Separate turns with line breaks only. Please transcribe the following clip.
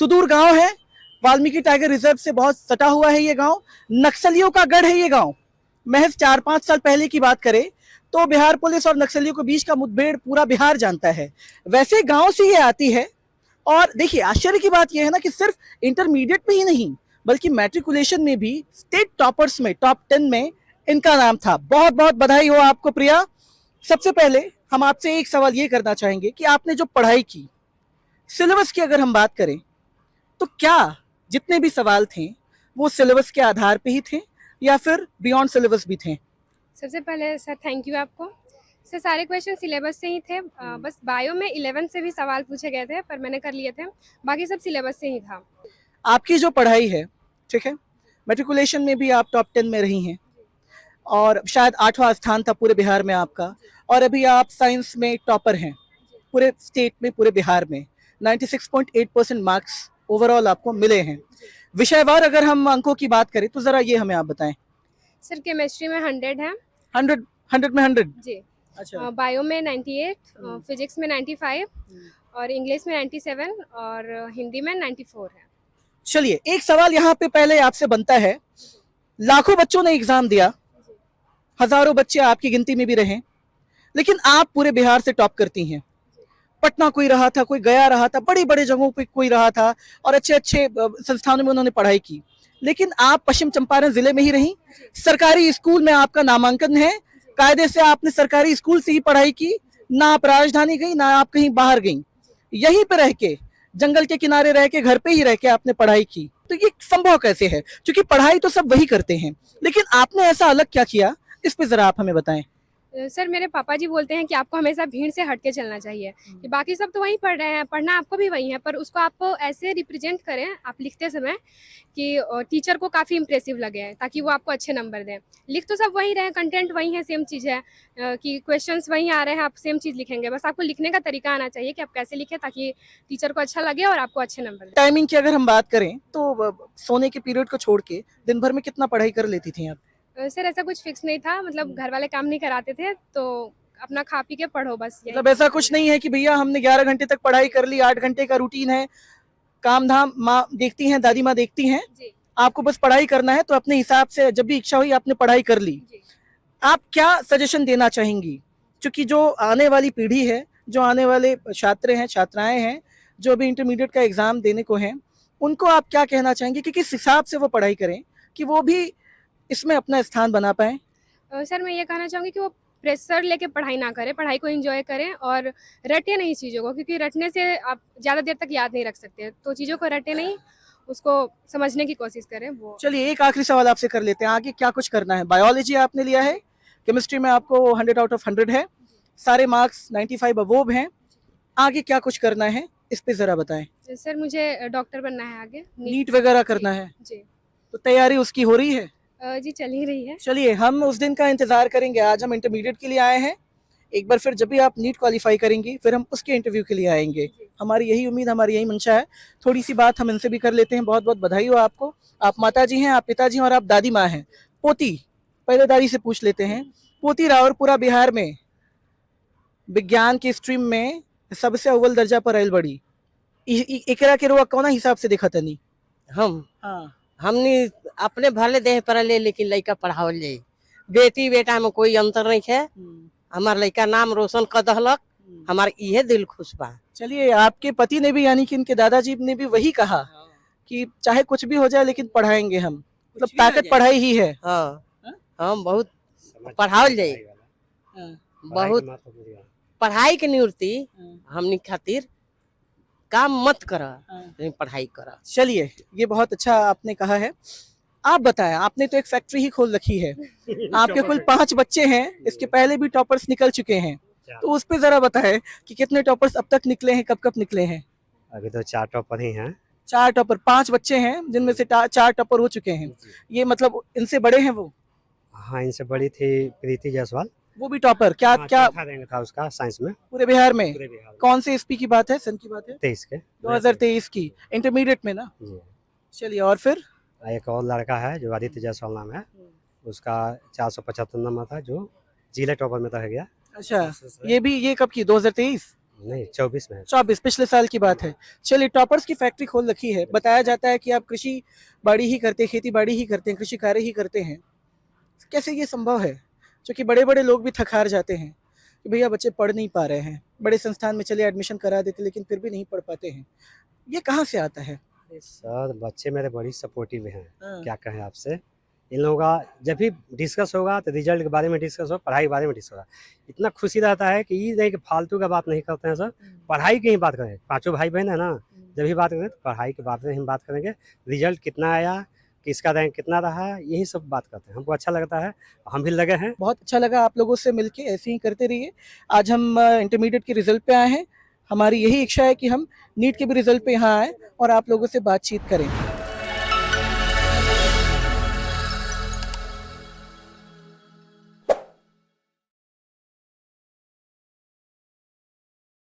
सुदूर गांव है, वाल्मीकि टाइगर रिजर्व से बहुत सटा हुआ है ये गांव। नक्सलियों का गढ़ है ये गांव। महज 4-5 साल पहले की बात करें तो बिहार पुलिस और नक्सलियों के बीच का मुठभेड़ पूरा बिहार जानता है। वैसे गांव से ये आती है। और देखिए आश्चर्य की बात यह है ना कि सिर्फ इंटरमीडिएट में ही नहीं बल्कि मैट्रिकुलेशन में भी स्टेट टॉपर्स में टॉप 10 में इनका नाम था। बहुत बहुत बधाई हो आपको प्रिया। सबसे पहले हम आपसे एक सवाल ये करना चाहेंगे कि आपने जो पढ़ाई की, सिलेबस की अगर हम बात करें तो क्या जितने भी सवाल थे वो सिलेबस के आधार पे ही थे या फिर बियॉन्ड सिलेबस भी थे?
सबसे पहले सर थैंक यू आपको। सर सारे क्वेश्चन सिलेबस से ही थे। बस बायो में 11 से भी सवाल पूछे गए थे पर मैंने कर लिए थे, बाकी सब सिलेबस से ही था।
आपकी जो पढ़ाई है, ठीक है, मैट्रिकुलेशन में भी आप टॉप 10 में रही हैं और शायद 8वां स्थान था पूरे बिहार में आपका, और अभी आप साइंस में टॉपर हैं पूरे स्टेट में, पूरे बिहार में 96.8% मार्क्स ओवरऑल आपको मिले हैं। विषयवार अगर हम अंकों की बात करें तो जरा ये हमें आप बताएं।
सर केमिस्ट्री में 100 है।
100 में 100?
जी।
अच्छा।
बायो में 98, फिजिक्स में 95 और इंग्लिश में 97 और हिंदी में 94 है।
चलिए एक सवाल यहाँ पे पहले आपसे बनता है। लाखों बच्चों ने एग्जाम दिया, हजारों बच्चे आपकी गिनती में भी रहे, लेकिन आप पूरे बिहार से टॉप करती हैं। पटना कोई रहा था, कोई गया रहा था, बड़ी बड़ी जगहों पे कोई रहा था और अच्छे अच्छे संस्थानों में उन्होंने पढ़ाई की, लेकिन आप पश्चिम चंपारण जिले में ही रही। सरकारी स्कूल में आपका नामांकन है, कायदे से आपने सरकारी स्कूल से ही पढ़ाई की, ना आप राजधानी गई ना आप कहीं बाहर गई, यहीं पे रह के जंगल के किनारे रह के घर पे ही रह के आपने पढ़ाई की। तो ये संभव कैसे है? क्योंकि पढ़ाई तो सब वही करते हैं, लेकिन आपने ऐसा अलग क्या किया, इस पे जरा आप हमें बताएं।
सर मेरे पापा जी बोलते हैं कि आपको हमेशा भीड़ से हट के चलना चाहिए, कि बाकी सब तो वहीं पढ़ रहे हैं, पढ़ना आपको भी वही है, पर उसको आप ऐसे रिप्रेजेंट करें आप लिखते समय कि टीचर को काफ़ी इंप्रेसिव लगे, ताकि वो आपको अच्छे नंबर दें। लिख तो सब वही रहे, कंटेंट वही है, सेम चीज़ है, कि क्वेश्चंस वही आ रहे हैं, आप सेम चीज़ लिखेंगे, बस आपको लिखने का तरीका आना चाहिए कि आप कैसे लिखें ताकि टीचर को अच्छा लगे और आपको अच्छे नंबर दें।
टाइमिंग की अगर हम बात करें तो सोने के पीरियड को छोड़ के दिन भर में कितना पढ़ाई कर लेती थी आप?
सर ऐसा कुछ फिक्स नहीं था, मतलब घर वाले काम नहीं कराते थे, तो अपना खा पी के पढ़ो बस।
मतलब ऐसा कुछ नहीं है कि भैया हमने 11 घंटे तक पढ़ाई कर ली, 8 घंटे का रूटीन है, काम धाम माँ देखती हैं, दादी माँ देखती हैं, आपको बस पढ़ाई करना है तो अपने हिसाब से जब भी इच्छा हुई आपने पढ़ाई कर ली। आप क्या सजेशन देना चाहेंगी, क्योंकि जो आने वाली पीढ़ी है, जो आने वाले छात्र हैं, छात्राएं हैं, जो अभी इंटरमीडिएट का एग्जाम देने को हैं, उनको आप क्या कहना चाहेंगे कि किस हिसाब से वो पढ़ाई करें कि वो भी इसमें अपना स्थान बना पाए?
सर मैं ये कहना चाहूँगी कि वो प्रेशर लेके पढ़ाई ना करें, पढ़ाई को एंजॉय करें और रटे नहीं चीज़ों को, क्योंकि रटने से आप ज़्यादा देर तक याद नहीं रख सकते, तो चीज़ों को रटे नहीं, उसको समझने की कोशिश करें। वो
चलिए एक आखिरी सवाल आपसे कर लेते हैं, आगे क्या कुछ करना है? बायोलॉजी आपने लिया है, केमिस्ट्री में आपको 100 आउट ऑफ 100 है, सारे मार्क्स 95 अबोव हैं, आगे क्या कुछ करना है इस पे जरा बताएं।
सर मुझे डॉक्टर बनना है आगे,
नीट वगैरह करना है?
जी।
तो तैयारी उसकी हो रही है?
जी चल ही रही है।
चलिए हम उस दिन का इंतजार करेंगे। आज हम इंटरमीडिएट के लिए आए हैं, एक बार फिर जब भी आप नीट क्वालिफाई करेंगी फिर हम उसके इंटरव्यू के लिए आएंगे। हमारी यही उम्मीद, हमारी यही मंशा है। थोड़ी सी बात हम इनसे भी कर लेते हैं। बहुत बहुत बधाई हो आपको। आप माता जी हैं, आप पिताजी हैं और आप दादी माँ हैं। पोती, पहले दादी से पूछ लेते हैं। पोती रावरपुरा बिहार में विज्ञान के स्ट्रीम में सबसे अव्वल दर्जा पर आयल बड़ी, एकरा के रुआ कौना हिसाब से देखा तनी?
हम
हाँ,
हमनी अपने भले देह पर ले, लेकिन लड़का पढ़ावल जाए। बेटी बेटा में कोई अंतर नहीं है। हमार लड़का नाम रोशन कर दहलक, हमार इहे दिल खुश बा।
चलिए आपके पति ने भी, यानी कि इनके दादाजी ने भी वही कहा कि चाहे कुछ भी हो जाए लेकिन पढ़ाएंगे हम, मतलब ताकत पढ़ाई ही है।
हाँ, हम बहुत पढ़ावल जाए, बहुत पढ़ाई के निवृत्ति हमनी खातिर काम मत करा, पढ़ाई करा।
चलिए ये बहुत अच्छा आपने कहा है। आप बताएं, आपने तो एक फैक्ट्री ही खोल रखी है, आपके कुल 5 बच्चे हैं, इसके पहले भी टॉपर्स निकल चुके हैं, तो उस पे जरा बताएं कि कितने टॉपर्स अब तक निकले हैं, कब कब निकले हैं?
अभी तो 4 टॉपर ही हैं।
4 टॉपर, 5 बच्चे हैं जिनमें से 4 टॉपर हो चुके हैं। ये मतलब इनसे बड़े हैं वो?
हाँ, इनसे बड़ी थी प्रीति जायसवाल,
वो भी टॉपर? क्या
हाँ,
क्या
चौथा रैंक था उसका साइंस में
पूरे बिहार में?
पूरे बिहार में।
कौन से ईस्वी की बात है, सन की बात है?
23 के
2023 की, इंटरमीडिएट में ना?
जी।
चलिए और फिर?
एक और लड़का है जो आदित्य जायसवाल नाम है, उसका 475 नंबर था, जो जिले टॉपर में रह गया।
अच्छा, ये भी, ये कब की, 2023?
नहीं 24 में है।
24 पिछले साल की बात है। चलिए, टॉपर्स की फैक्ट्री खोल रखी है। बताया जाता है कि आप कृषि बाड़ी ही करते हैं, खेती बाड़ी ही करते हैं, कृषि कार्य ही करते हैं। कैसे ये संभव है? क्योंकि बड़े बड़े लोग भी थक-हार जाते हैं कि भैया बच्चे पढ़ नहीं पा रहे हैं, बड़े संस्थान में चलिए एडमिशन करा देते लेकिन फिर भी नहीं पढ़ पाते हैं। ये कहाँ से आता है?
सर बच्चे मेरे बड़ी सपोर्टिव हैं,
हाँ।
क्या कहें आपसे। इन लोगों का जब भी डिस्कस होगा तो रिजल्ट के बारे में डिस्कस होगा, पढ़ाई के बारे में डिस्कस होगा। इतना खुशी रहता है कि ये नहीं कि फालतू का बात नहीं करते हैं सर, पढ़ाई की ही बात करें। पाँचों भाई बहन है ना, जब भी बात करें तो पढ़ाई के बारे में हम बात करेंगे। रिजल्ट कितना आया, किसका रैंक कितना रहा, यही सब बात करते हैं। हमको अच्छा लगता है, हम भी लगे हैं।
बहुत अच्छा लगा आप लोगों से मिलके, ऐसे ही करते रहिए। आज हम इंटरमीडिएट के रिजल्ट पे आए हैं। हमारी यही इच्छा है कि हम नीट के भी रिजल्ट पे यहाँ आए और आप लोगों से बातचीत करें।